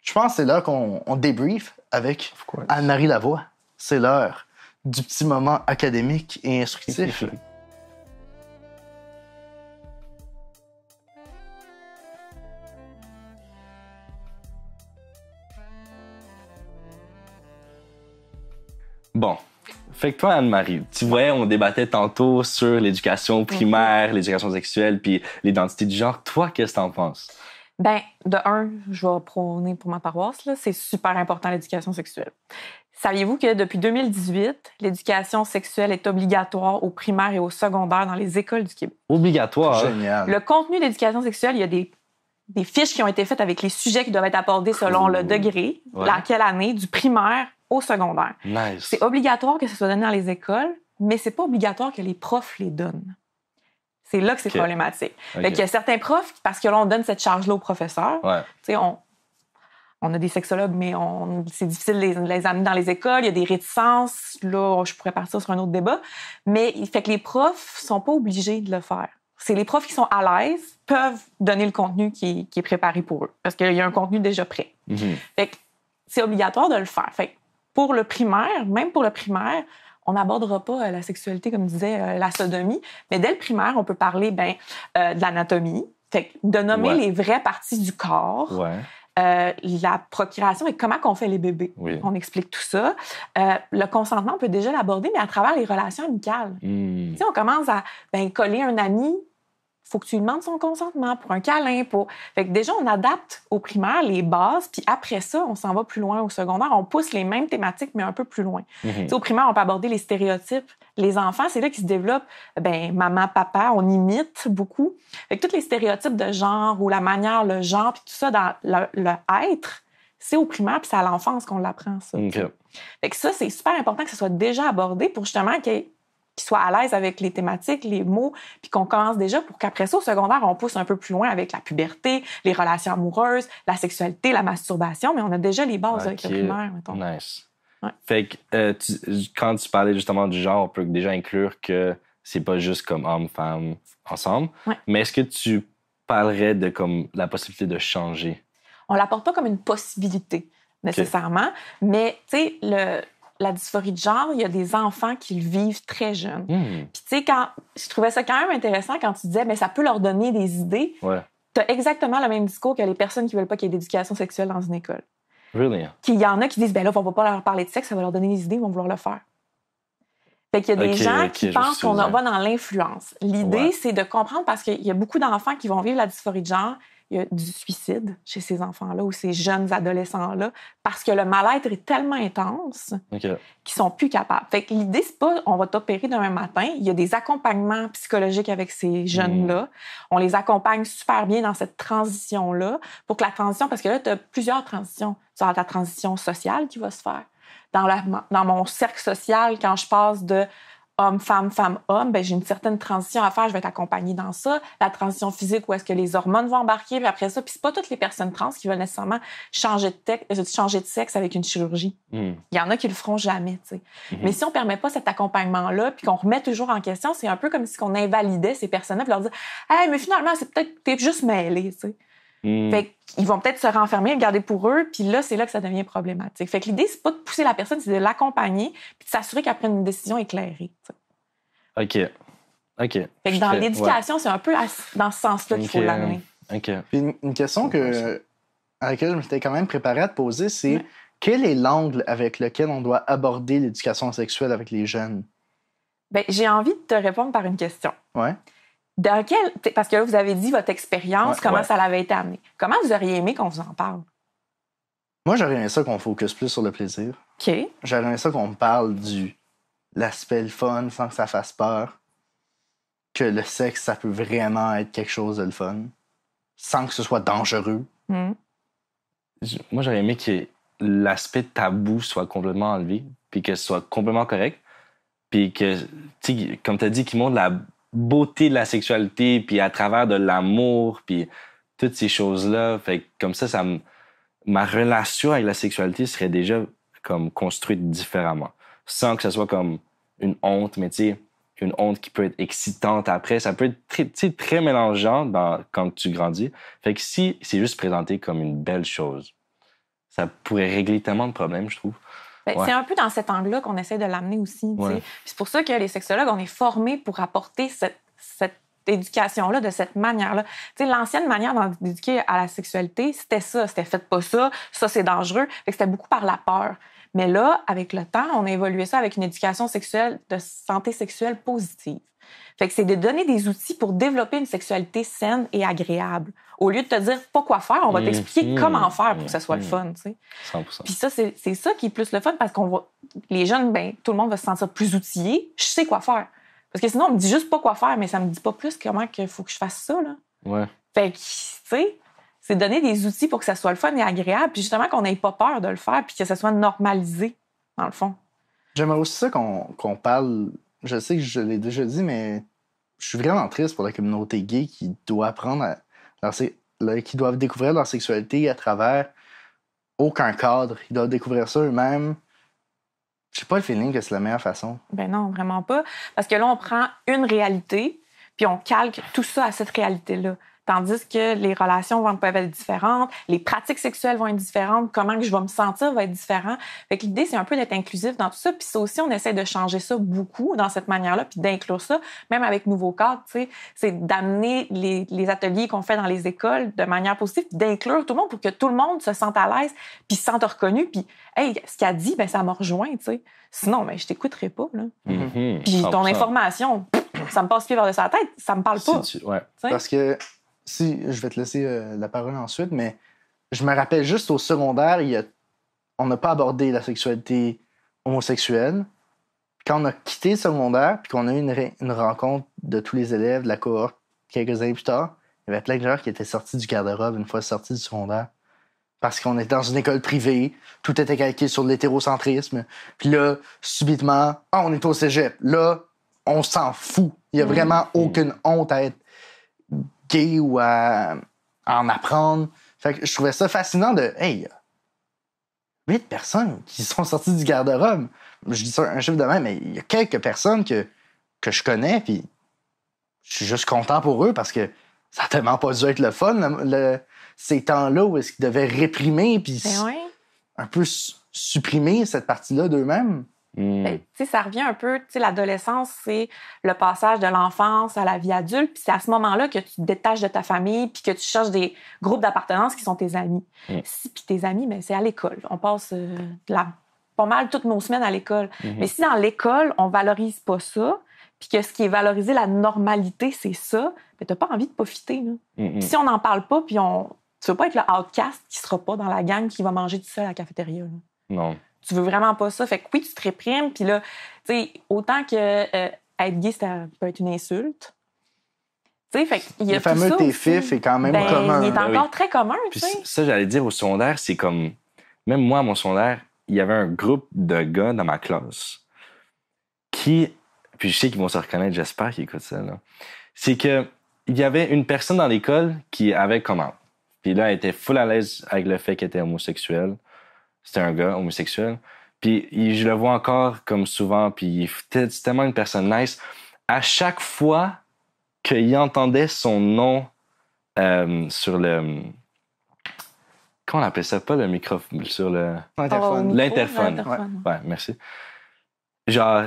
je pense que c'est là qu'on débrief avec Anne-Marie Lavoie. C'est l'heure du petit moment académique et instructif. Bon. Fait que toi, Anne-Marie, tu vois, on débattait tantôt sur l'éducation primaire, l'éducation sexuelle, puis l'identité du genre. Toi, qu'est-ce que t'en penses? Ben, de un, je vais prôner pour ma paroisse, là, c'est super important l'éducation sexuelle. Saviez-vous que depuis 2018, l'éducation sexuelle est obligatoire au primaire et au secondaire dans les écoles du Québec? Obligatoire? Génial. Le contenu d'éducation sexuelle, il y a des fiches qui ont été faites avec les sujets qui doivent être abordés selon le degré, laquelle année, du primaire au secondaire. Nice. C'est obligatoire que ce soit donné dans les écoles, mais c'est pas obligatoire que les profs les donnent. C'est là que c'est problématique. Fait qu'il y a certains profs, parce que là, on donne cette charge-là aux professeurs. Tu sais, on a des sexologues, mais c'est difficile de les amener dans les écoles. Il y a des réticences. Là, je pourrais partir sur un autre débat. Mais fait que les profs sont pas obligés de le faire. c'est les profs qui sont à l'aise peuvent donner le contenu qui est préparé pour eux, parce qu'il y a un contenu déjà prêt. Fait que c'est obligatoire de le faire. Fait que pour le primaire, même pour le primaire, on n'abordera pas la sexualité, comme disait la sodomie, mais dès le primaire, on peut parler de l'anatomie, fait que de nommer les vraies parties du corps, la procréation et comment on fait les bébés. Oui. On explique tout ça. Le consentement, on peut déjà l'aborder, mais à travers les relations amicales. Tu sais, on commence à coller un ami. Faut que tu lui demandes son consentement pour un câlin. Fait que déjà, on adapte au primaire les bases, puis après ça, on s'en va plus loin au secondaire. On pousse les mêmes thématiques, mais un peu plus loin. Au primaire, on peut aborder les stéréotypes. Les enfants, c'est là qu'ils se développent maman, papa, on imite beaucoup. Fait que tous les stéréotypes de genre ou la manière, le genre, puis tout ça dans le être, c'est au primaire, puis c'est à l'enfance qu'on l'apprend, ça. Fait que ça, c'est super important que ça soit déjà abordé pour justement qu'ils soient à l'aise avec les thématiques, les mots, puis qu'on commence déjà pour qu'après ça, au secondaire, on pousse un peu plus loin avec la puberté, les relations amoureuses, la sexualité, la masturbation, mais on a déjà les bases avec le primaire, mettons. Nice. Ouais. Fait que quand tu parlais justement du genre, on peut déjà inclure que c'est pas juste comme homme, femme, ensemble, mais est-ce que tu parlerais de comme la possibilité de changer? On l'apporte pas comme une possibilité, nécessairement, mais tu sais, la dysphorie de genre, il y a des enfants qui le vivent très jeunes. Puis tu sais, je trouvais ça quand même intéressant quand tu disais, mais ça peut leur donner des idées. Tu as exactement le même discours que les personnes qui veulent pas qu'il y ait d'éducation sexuelle dans une école. Really? Qu'il y en a qui disent, là, on va pas leur parler de sexe, ça va leur donner des idées, ils vont vouloir le faire. Fait qu'il y a des gens qui pensent qu'on va dans l'influence. L'idée, c'est de comprendre parce qu'il y a beaucoup d'enfants qui vont vivre la dysphorie de genre. Il y a du suicide chez ces enfants-là ou ces jeunes adolescents-là parce que le mal-être est tellement intense qu'ils sont plus capables. Fait que l'idée, c'est pas on va t'opérer demain matin. Il y a des accompagnements psychologiques avec ces jeunes-là. On les accompagne super bien dans cette transition-là pour que la transition, parce que là, tu as plusieurs transitions. Tu as la transition sociale qui va se faire. Dans mon cercle social, quand je passe de homme, femme, femme, homme, j'ai une certaine transition à faire, je vais être accompagnée dans ça. La transition physique, où est-ce que les hormones vont embarquer, puis après ça, puis c'est pas toutes les personnes trans qui veulent nécessairement changer de sexe avec une chirurgie. Il y en a qui le feront jamais, tu sais. Mais si on permet pas cet accompagnement-là, puis qu'on remet toujours en question, c'est un peu comme si on invalidait ces personnes-là, puis leur dire « Hey, mais finalement, c'est peut-être t'es juste mêlé, tu sais. » Fait qu'ils vont peut-être se renfermer, le garder pour eux, puis là, c'est là que ça devient problématique. Fait que l'idée, c'est pas de pousser la personne, c'est de l'accompagner, puis de s'assurer qu'elle prenne une décision éclairée. T'sais. OK. Fait que dans l'éducation, c'est un peu dans ce sens-là qu'il faut l'amener. Puis une question à laquelle je m'étais quand même préparé à te poser, c'est quel est l'angle avec lequel on doit aborder l'éducation sexuelle avec les jeunes? J'ai envie de te répondre par une question. Ouais. Parce que là, vous avez dit votre expérience, comment ça l'avait été amené. Comment vous auriez aimé qu'on vous en parle? Moi, j'aurais aimé ça qu'on focus plus sur le plaisir. OK. J'aurais aimé ça qu'on me parle l'aspect le fun sans que ça fasse peur. Que le sexe, ça peut vraiment être quelque chose de le fun. Sans que ce soit dangereux. Moi, j'aurais aimé que l'aspect tabou soit complètement enlevé, puis que ce soit complètement correct. Puis que, tu sais, comme tu as dit, qu'il montre la beauté de la sexualité, puis à travers de l'amour, puis toutes ces choses-là. Fait que comme ça ma relation avec la sexualité serait déjà comme construite différemment. Sans que ce soit comme une honte, mais tu sais, une honte qui peut être excitante après. Ça peut être très mélangeant quand tu grandis. Fait que si c'est juste présenté comme une belle chose, ça pourrait régler tellement de problèmes, je trouve. C'est un peu dans cet angle-là qu'on essaie de l'amener aussi. C'est pour ça que les sexologues, on est formés pour apporter cette éducation-là de cette manière-là. Tu sais, l'ancienne manière d'éduquer à la sexualité, c'était ça. C'était faites pas ça, ça c'est dangereux. Fait que c'était beaucoup par la peur. Mais là, avec le temps, on a évolué ça avec une éducation sexuelle de santé sexuelle positive. Fait que c'est de donner des outils pour développer une sexualité saine et agréable. Au lieu de te dire pas quoi faire, on va t'expliquer comment faire pour que ça soit le fun, tu sais. 100%. Puis ça, c'est ça qui est plus le fun parce les jeunes, tout le monde va se sentir plus outillé. Je sais quoi faire. Parce que sinon, on me dit juste pas quoi faire, mais ça me dit pas plus comment il faut que je fasse ça, là. Ouais. Fait que, tu sais, c'est donner des outils pour que ça soit le fun et agréable, puis justement qu'on n'ait pas peur de le faire, puis que ça soit normalisé, dans le fond. J'aimerais aussi ça qu'on parle. Je sais que je l'ai déjà dit, mais je suis vraiment triste pour la communauté gay qui doit apprendre qui doivent découvrir leur sexualité à travers aucun cadre. Ils doivent découvrir ça eux-mêmes. J'ai pas le feeling que c'est la meilleure façon. Ben non, vraiment pas. Parce que là, on prend une réalité, puis on calque tout ça à cette réalité-là. Tandis que les relations peuvent être différentes, les pratiques sexuelles vont être différentes, comment que je vais me sentir va être différent. Fait que l'idée, c'est un peu d'être inclusif dans tout ça. Puis ça aussi, on essaie de changer ça beaucoup dans cette manière-là, puis d'inclure ça, même avec Nouveau Cadre, tu sais. C'est d'amener les ateliers qu'on fait dans les écoles de manière positive, d'inclure tout le monde pour que tout le monde se sente à l'aise, puis se sente reconnu, puis hey, ce qu'elle dit, ben ça m'a rejoint, tu sais. Sinon, ben je t'écouterai pas, là. Mm-hmm. Puis ton information, ça me passe pied par-dessus la tête, ça me parle pas. Ouais. Parce que si je vais te laisser la parole ensuite, mais je me rappelle juste au secondaire, on n'a pas abordé la sexualité homosexuelle. Quand on a quitté le secondaire, puis qu'on a eu une rencontre de tous les élèves de la cohorte quelques années plus tard, il y avait plein de gens qui étaient sortis du garde-robe une fois sortis du secondaire. Parce qu'on était dans une école privée, tout était calqué sur l'hétérocentrisme. Puis là, subitement, on est au cégep. Là, on s'en fout. Il n'y a vraiment aucune honte à être gay ou à en apprendre. Fait que je trouvais ça fascinant de hey, 8 personnes qui sont sorties du garde-robe. Je dis ça un chiffre de même, mais il y a quelques personnes que je connais, puis je suis juste content pour eux parce que ça a tellement pas dû être le fun, ces temps-là où est-ce qu'ils devaient réprimer puis un peu supprimer cette partie-là d'eux-mêmes. Ben, ça revient un peu, l'adolescence, c'est le passage de l'enfance à la vie adulte, puis c'est à ce moment-là que tu te détaches de ta famille, puis que tu cherches des groupes d'appartenance qui sont tes amis. Puis tes amis, ben, c'est à l'école. On passe pas mal toutes nos semaines à l'école. Mais si dans l'école, on valorise pas ça, puis que ce qui est valorisé, la normalité, c'est ça, ben, t'as pas envie de profiter. Puis si on n'en parle pas, puis tu veux pas être le outcast qui sera pas dans la gang qui va manger tout seul à la cafétéria. Là. Non. Tu veux vraiment pas ça. Fait que oui, tu te réprimes. Puis là, tu sais, autant que être gay, ça peut être une insulte. Tu sais, fait qu'il y a le fameux t'es fif est quand même commun. Il est encore très commun, tu sais. Ça, j'allais dire au secondaire, c'est comme... Même moi, à mon secondaire, il y avait un groupe de gars dans ma classe qui... Puis je sais qu'ils vont se reconnaître, j'espère qu'ils écoutent ça, là. C'est que il y avait une personne dans l'école qui avait comment? Puis là, elle était full à l'aise avec le fait qu'elle était homosexuelle. C'était un gars homosexuel. Puis je le vois encore comme souvent, puis c'est tellement une personne nice. À chaque fois qu'il entendait son nom sur le... Comment on appelle ça? Pas le microphone, sur le... L'interphone. L'interphone. Ouais, merci. Genre,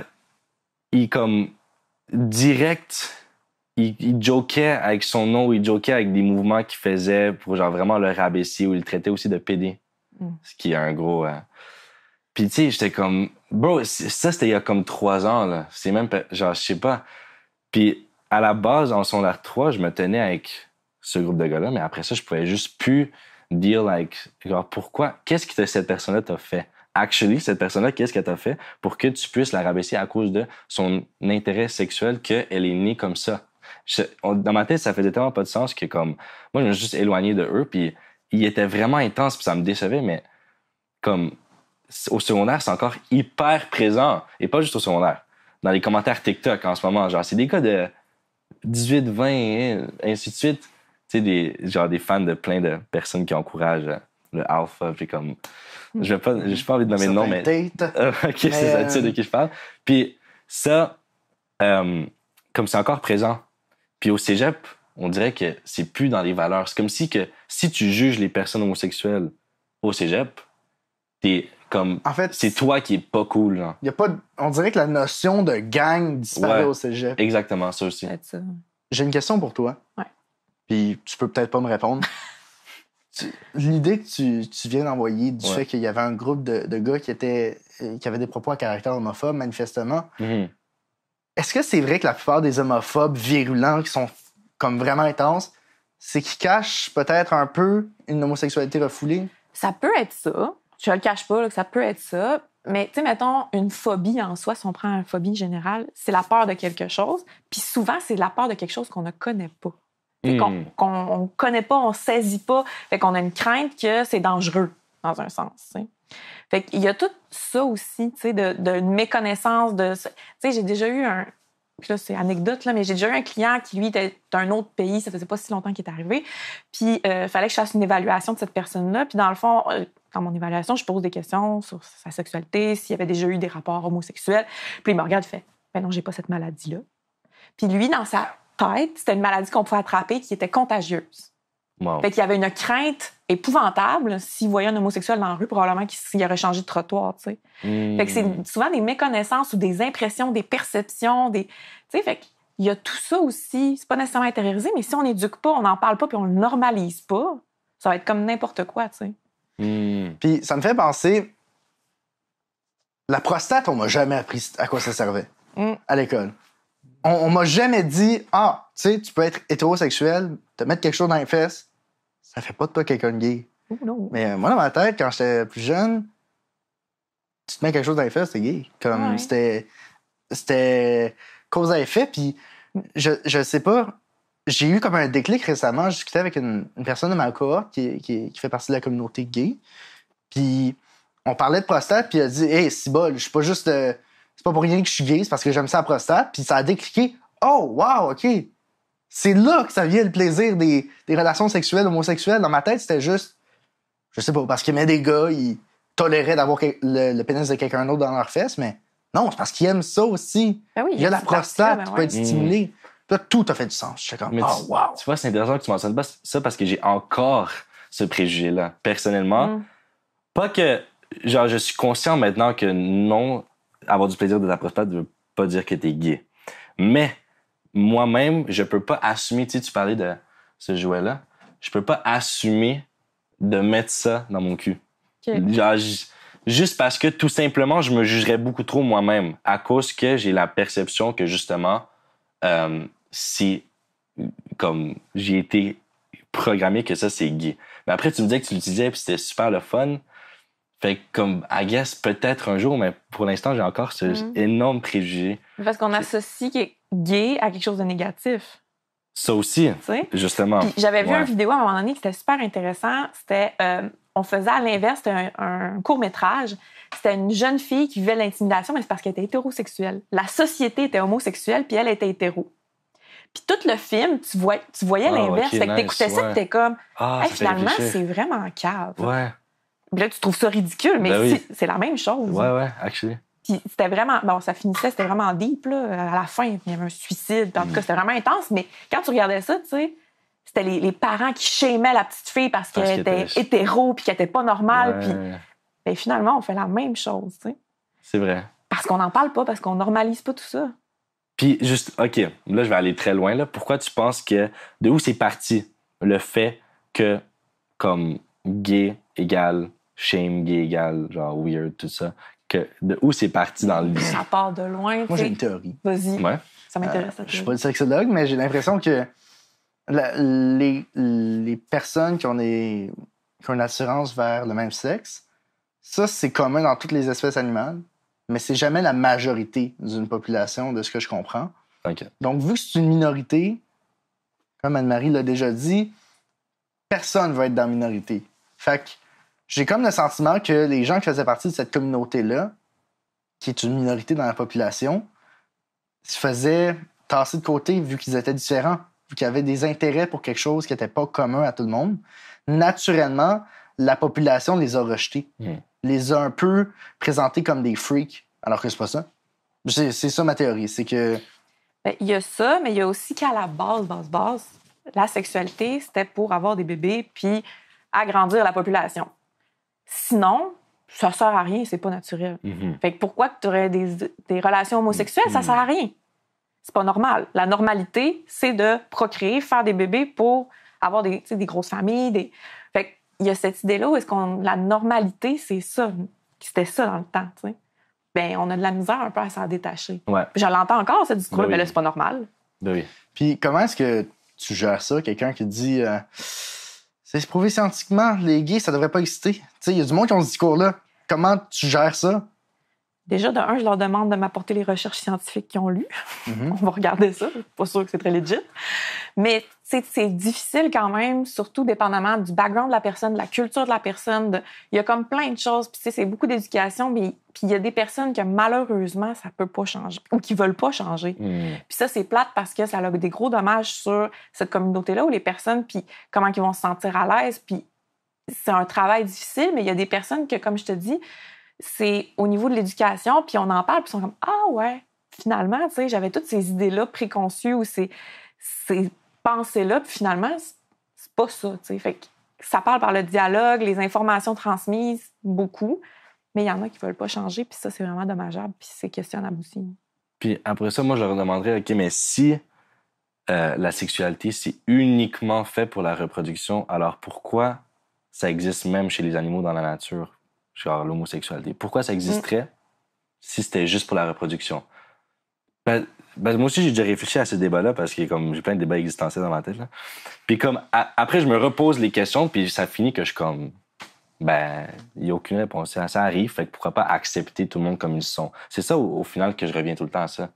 il comme direct... Il jokait avec son nom, il jokait avec des mouvements qu'il faisait pour genre vraiment le rabaisser, ou il le traitait aussi de pédé. Ce qui est un gros... Puis tu sais, j'étais comme... Bro, ça c'était il y a comme 3 ans, là. C'est même... Genre, je sais pas. Puis à la base, en secondaire 3, je me tenais avec ce groupe de gars-là, mais après ça, je pouvais juste plus deal like... Genre, pourquoi? Qu'est-ce que cette personne-là t'a fait? Actually, cette personne-là, qu'est-ce qu'elle t'a fait pour que tu puisses la rabaisser à cause de son intérêt sexuel, qu'elle est née comme ça? Dans ma tête, ça faisait tellement pas de sens que comme... Moi, je me suis juste éloigné de eux, puis il était vraiment intense, puis ça me décevait, mais comme au secondaire, c'est encore hyper présent, et pas juste au secondaire. Dans les commentaires TikTok en ce moment, genre, c'est des gars de 18, 20, et ainsi de suite. Tu sais, des fans de plein de personnes qui encouragent le alpha, puis comme... J'ai pas envie de nommer le nom, mais... OK, c'est ça, tu sais de qui je parle. Puis ça, comme c'est encore présent. Puis au cégep, on dirait que c'est plus dans les valeurs. C'est comme si tu juges les personnes homosexuelles au cégep, t'es comme... En fait, c'est toi qui est pas cool, genre. Y a pas, on dirait que la notion de gang disparaît au cégep. Exactement, ça aussi. J'ai une question pour toi. Ouais. Puis tu peux peut-être pas me répondre. L'idée que tu viens d'envoyer du fait qu'il y avait un groupe de gars qui avaient des propos à caractère homophobe, manifestement, est-ce que c'est vrai que la plupart des homophobes virulents qui sont comme vraiment intenses, c'est qu'ils cachent peut-être un peu une homosexualité refoulée? Ça peut être ça. Je le cache pas, là, que ça peut être ça. Mais, tu sais, mettons, une phobie en soi, si on prend une phobie générale, c'est la peur de quelque chose. Puis souvent, c'est la peur de quelque chose qu'on ne connaît pas. Qu'on ne connaît pas, on ne saisit pas. Fait qu'on a une crainte que c'est dangereux, dans un sens. T'sais. Fait qu'il y a tout ça aussi, tu sais, de méconnaissance de... Tu sais, j'ai déjà eu un... Puis là, c'est anecdote, là, mais j'ai déjà eu un client qui, lui, était d'un autre pays. Ça faisait pas si longtemps qu'il est arrivé. Puis, il fallait que je fasse une évaluation de cette personne-là. Puis, dans le fond, dans mon évaluation, je pose des questions sur sa sexualité, s'il y avait déjà eu des rapports homosexuels. Puis, il me regarde et fait « Ben non, j'ai pas cette maladie-là. » Puis lui, dans sa tête, c'était une maladie qu'on pouvait attraper qui était contagieuse. Wow. Fait qu'il y avait une crainte épouvantable. S'il voyait un homosexuel dans la rue, probablement qu'il aurait changé de trottoir, tu sais. Fait que c'est souvent des méconnaissances ou des impressions, des perceptions, tu sais, fait qu'il y a tout ça aussi. C'est pas nécessairement intériorisé, mais si on n'éduque pas, on n'en parle pas puis on le normalise pas, ça va être comme n'importe quoi, tu sais. Puis ça me fait penser, la prostate, on m'a jamais appris à quoi ça servait à l'école. On m'a jamais dit, tu sais, tu peux être hétérosexuel, te mettre quelque chose dans les fesses, ça fait pas de toi quelqu'un de gay. Non. Mais moi, dans ma tête, quand j'étais plus jeune, tu te mets quelque chose dans les fesses, c'est gay. Comme c'était cause à effet. Puis je sais pas, j'ai eu comme un déclic récemment. Je discutais avec une personne de ma cohorte qui fait partie de la communauté gay. Puis on parlait de prostate, puis elle a dit, hey, c'est bol, je suis pas juste. C'est pas pour rien que je suis gay, c'est parce que j'aime ça la prostate. Puis ça a décliqué. Oh, wow, OK. C'est là que ça vient le plaisir des relations sexuelles homosexuelles. Dans ma tête, c'était juste, je sais pas, parce qu'il aimait des gars, ils toléraient d'avoir le pénis de quelqu'un d'autre dans leurs fesses, mais non, c'est parce qu'ils aiment ça aussi. Ben oui, il y a la prostate qui peut être stimulée. Puis là, tout a fait du sens. J'étais comme, wow. Tu vois, c'est intéressant que tu mentionnes pas ça parce que j'ai encore ce préjugé-là. Personnellement, pas que, genre, je suis conscient maintenant que non, avoir du plaisir de ta prostate ne veut pas dire que t'es gay. Mais, moi-même, je peux pas assumer, tu sais, tu parlais de ce jouet-là, je peux pas assumer de mettre ça dans mon cul. Okay. Genre, juste parce que, tout simplement, je me jugerais beaucoup trop moi-même à cause que j'ai la perception que, justement, si, comme, j'ai été programmé que ça, c'est gay. Mais après, tu me disais que tu l'utilisais puis c'était super le fun. Fait que, comme, I guess, peut-être un jour, mais pour l'instant, j'ai encore ce énorme préjugé. Parce qu'on associe gay à quelque chose de négatif. Ça aussi, t'sais? Justement. Puis j'avais vu une vidéo à un moment donné qui était super intéressant. C'était, on faisait à l'inverse, c'était un court-métrage. C'était une jeune fille qui vivait l'intimidation, mais c'est parce qu'elle était hétérosexuelle. La société était homosexuelle, puis elle était hétéro. Puis tout le film, tu voyais l'inverse. Fait que t'écoutais ça, puis t'es comme, finalement, c'est vraiment cave. Ouais. Puis là, tu trouves ça ridicule, mais c'est la même chose. Ouais, actually. Puis c'était vraiment... Bon, ça finissait, c'était vraiment deep, là. À la fin, il y avait un suicide. En tout cas, c'était vraiment intense. Mais quand tu regardais ça, tu sais, c'était les parents qui shamaient la petite fille parce qu'elle était hétéro puis qu'elle était pas normale. Puis ben, finalement, on fait la même chose, tu sais. C'est vrai. Parce qu'on n'en parle pas, parce qu'on normalise pas tout ça. Puis juste, OK, là, je vais aller très loin, là. Pourquoi tu penses que... De où c'est parti le fait que, comme, gay égale... shame, gay égale, genre weird, tout ça. De où c'est parti dans le livre? Ça part de loin. Moi, j'ai une théorie. Vas-y. Ouais. Ça m'intéresse. Je suis pas le sexologue, mais j'ai l'impression que les personnes qui ont une attirance vers le même sexe, ça, c'est commun dans toutes les espèces animales, mais c'est jamais la majorité d'une population, de ce que je comprends. Okay. Donc, vu que c'est une minorité, comme Anne-Marie l'a déjà dit, personne va être dans la minorité. Fait que j'ai comme le sentiment que les gens qui faisaient partie de cette communauté-là, qui est une minorité dans la population, se faisaient tasser de côté vu qu'ils étaient différents, vu qu'ils avaient des intérêts pour quelque chose qui n'était pas commun à tout le monde. Naturellement, la population les a rejetés. Les a un peu présentés comme des freaks, alors que c'est pas ça. C'est ça ma théorie, c'est que... Ben, il y a ça, mais il y a aussi qu'à la base, la sexualité, c'était pour avoir des bébés puis agrandir la population. Sinon, ça sert à rien, c'est pas naturel. Fait que pourquoi tu aurais des relations homosexuelles, ça sert à rien. C'est pas normal. La normalité, c'est de procréer, faire des bébés pour avoir des grosses familles. Fait qu'il y a cette idée-là où la normalité, c'est ça. C'était ça dans le temps, tu sais. Ben, on a de la misère un peu à s'en détacher. Ouais. Je l'entends encore, ce discours-là, mais là, c'est pas normal. Oui. Puis comment est-ce que tu gères ça? Quelqu'un qui dit... c'est prouvé scientifiquement, les gays, ça devrait pas exister. Tu sais, il y a du monde qui ont ce discours-là. Comment tu gères ça? Déjà, de un, je leur demande de m'apporter les recherches scientifiques qu'ils ont lues. On va regarder ça. Je suis pas sûre que c'est très legit. Mais c'est difficile quand même, surtout dépendamment du background de la personne, de la culture de la personne. Il y a comme plein de choses. Puis c'est beaucoup d'éducation, mais puis il y a des personnes que malheureusement, ça peut pas changer ou qui veulent pas changer. Puis ça, c'est plate parce que ça a des gros dommages sur cette communauté-là où les personnes, puis comment ils vont se sentir à l'aise. Puis c'est un travail difficile, mais il y a des personnes que, comme je te dis, c'est au niveau de l'éducation, puis on en parle, puis ils sont comme « Ah ouais, finalement, tu sais, j'avais toutes ces idées-là préconçues ou ces ces pensées-là, puis finalement, c'est pas ça, tu sais. Fait que ça parle par le dialogue, les informations transmises, beaucoup, mais il y en a qui veulent pas changer, puis ça, c'est vraiment dommageable, puis c'est questionnable aussi. Puis après ça, moi, je leur demanderais, OK, mais si la sexualité, c'est uniquement fait pour la reproduction, alors pourquoi ça existe même chez les animaux dans la nature, genre l'homosexualité? Pourquoi ça existerait si c'était juste pour la reproduction? Ben, moi aussi, j'ai déjà réfléchi à ce débat-là parce que comme j'ai plein de débats existentiels dans ma tête. Là. Puis comme après, je me repose les questions, puis ça finit que je suis comme il n'y a aucune réponse. Ça arrive, fait que pourquoi pas accepter tout le monde comme ils sont? C'est ça au final que je reviens tout le temps à ça.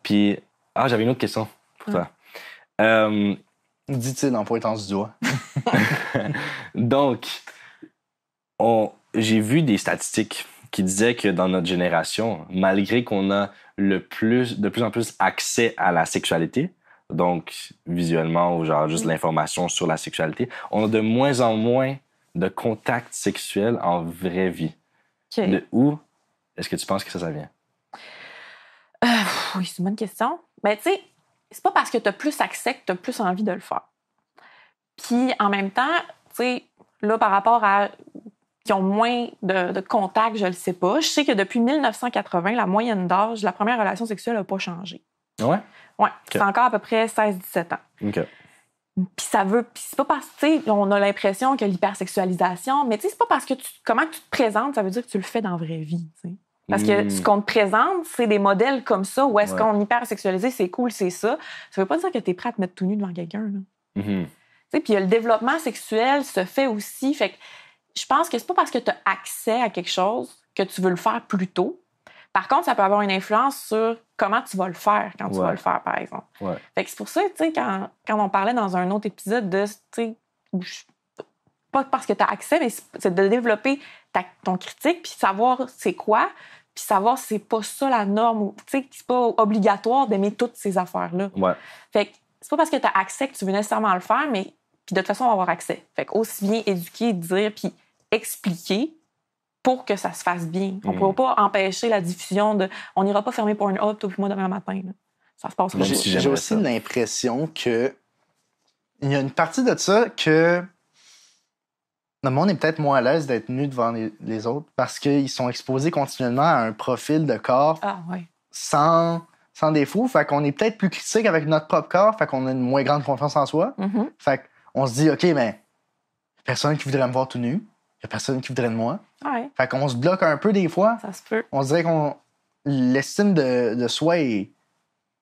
Puis j'avais une autre question pour toi. Dit-il en pointant du doigt. Donc, j'ai vu des statistiques qui disaient que dans notre génération, malgré qu'on a de plus en plus accès à la sexualité, donc visuellement ou genre juste l'information sur la sexualité, on a de moins en moins de contacts sexuels en vraie vie. Okay. De où est-ce que tu penses que ça vient? Oui, c'est une bonne question. Mais tu sais, c'est pas parce que tu as plus accès que tu as plus envie de le faire. Puis en même temps, tu sais, là, par rapport à qui ont moins de contacts, je le sais pas. Je sais que depuis 1980, la moyenne d'âge de la première relation sexuelle n'a pas changé. Ouais? Ouais. Okay. C'est encore à peu près 16-17 ans. OK. Puis c'est pas parce que, tu sais, on a l'impression que l'hypersexualisation, mais tu sais, c'est pas parce que comment tu te présentes, ça veut dire que tu le fais dans la vraie vie, tu sais. Parce que ce qu'on te présente, c'est des modèles comme ça, où est-ce qu'on est hypersexualisé, c'est cool, c'est ça. Ça veut pas dire que t'es prêt à te mettre tout nu devant quelqu'un, là. Mm-hmm. Tu sais, puis le développement sexuel se fait aussi, fait que je pense que c'est pas parce que tu as accès à quelque chose que tu veux le faire plus tôt. Par contre, ça peut avoir une influence sur comment tu vas le faire quand tu vas le faire, par exemple. Ouais. Fait que c'est pour ça, tu sais, quand on parlait dans un autre épisode de, tu sais, pas parce que tu as accès, mais c'est de développer ton critique, puis savoir c'est quoi, puis savoir si c'est pas ça la norme, tu sais, c'est pas obligatoire d'aimer toutes ces affaires-là. Ouais. Fait que c'est pas parce que tu as accès que tu veux nécessairement le faire, mais puis de toute façon, on va avoir accès. Fait que aussi bien éduquer, dire, puis expliquer pour que ça se fasse bien. On ne pourra pas empêcher la diffusion de... On n'ira pas fermer Pornhub, toi puis moi, demain matin. Là. Ça se passe pas. J'ai aussi l'impression que il y a une partie de ça que le monde est peut-être moins à l'aise d'être nu devant les autres parce qu'ils sont exposés continuellement à un profil de corps sans défaut. Fait qu'on est peut-être plus critique avec notre propre corps, fait qu'on a une moins grande confiance en soi. Mm-hmm. Fait qu'on se dit, OK, mais il n'y a personne qui voudrait me voir tout nu. Il n'y a personne qui voudrait de moi. Ouais. Fait qu'on se bloque un peu des fois. Ça se peut. On se dirait qu'on l'estime de soi est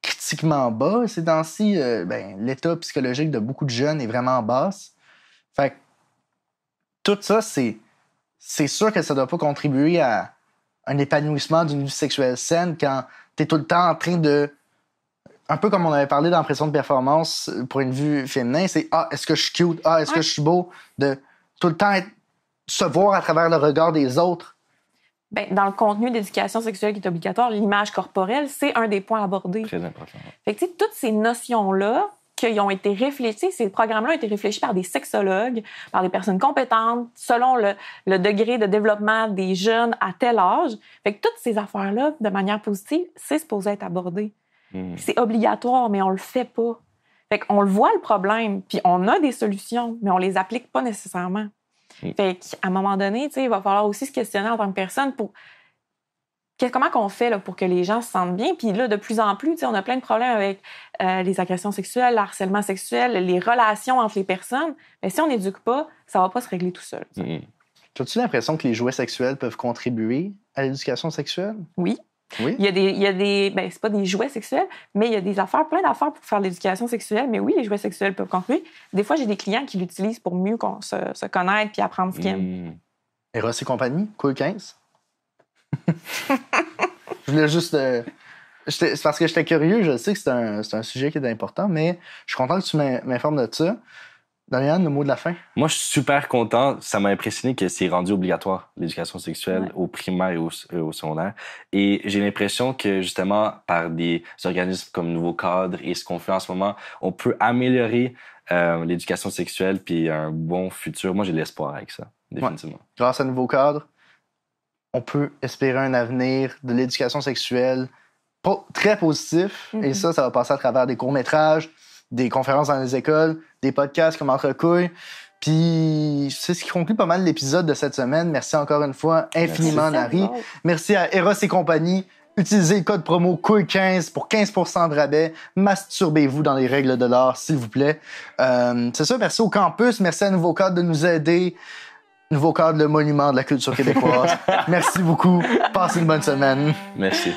critiquement bas. Ces temps-ci, l'état psychologique de beaucoup de jeunes est vraiment basse. Fait que tout ça, c'est sûr que ça ne doit pas contribuer à un épanouissement d'une vie sexuelle saine quand tu es tout le temps en train de... Un peu comme on avait parlé dans la pression de performance pour une vue féminin, c'est « Ah, est-ce que je suis cute? Ah, est-ce que je suis beau? » De tout le temps se voir à travers le regard des autres. Ben, dans le contenu d'éducation sexuelle qui est obligatoire, l'image corporelle, c'est un des points abordés. Très important. Fait que, toutes ces notions-là qui ont été réfléchies, ces programmes-là ont été réfléchis par des sexologues, par des personnes compétentes, selon le degré de développement des jeunes à tel âge. Fait que toutes ces affaires-là, de manière positive, c'est supposé être abordé. C'est obligatoire, mais on le fait pas. Fait qu'on le voit, le problème, puis on a des solutions, mais on les applique pas nécessairement. Fait qu'à un moment donné, il va falloir aussi se questionner en tant que personne pour comment qu'on fait là, pour que les gens se sentent bien. Puis là, de plus en plus, on a plein de problèmes avec les agressions sexuelles, le harcèlement sexuel, les relations entre les personnes. Mais si on n'éduque pas, ça va pas se régler tout seul. As-tu l'impression que les jouets sexuels peuvent contribuer à l'éducation sexuelle? Oui. Oui? Il y a des c'est pas des jouets sexuels, mais il y a des affaires, plein d'affaires pour faire l'éducation sexuelle. Mais oui, les jouets sexuels peuvent contribuer. Des fois, j'ai des clients qui l'utilisent pour mieux se connaître puis apprendre ce qu'ils aiment. Eros et compagnie, Cool 15. Je voulais juste... c'est parce que j'étais curieux, je sais que c'est un sujet qui est important, mais je suis content que tu m'informes de ça. Dorian, le mot de la fin. Moi, je suis super content. Ça m'a impressionné que c'est rendu obligatoire, l'éducation sexuelle, au primaire et au secondaire. Et j'ai l'impression que, justement, par des organismes comme Nouveau Cadre et ce qu'on fait en ce moment, on peut améliorer l'éducation sexuelle puis un bon futur. Moi, j'ai de l'espoir avec ça, définitivement. Grâce à Nouveau Cadre, on peut espérer un avenir de l'éducation sexuelle très positif. Et ça va passer à travers des courts-métrages, des conférences dans les écoles, des podcasts comme Entre couilles. Puis c'est ce qui conclut pas mal l'épisode de cette semaine. Merci encore une fois infiniment, Nari. Merci à Eros et compagnie. Utilisez le code promo COUILLE15 pour 15% de rabais. Masturbez-vous dans les règles de l'art, s'il vous plaît. C'est ça, merci au campus. Merci à Nouveau Cadre de nous aider. Nouveau Cadre, le monument de la culture québécoise. Merci beaucoup. Passez une bonne semaine. Merci.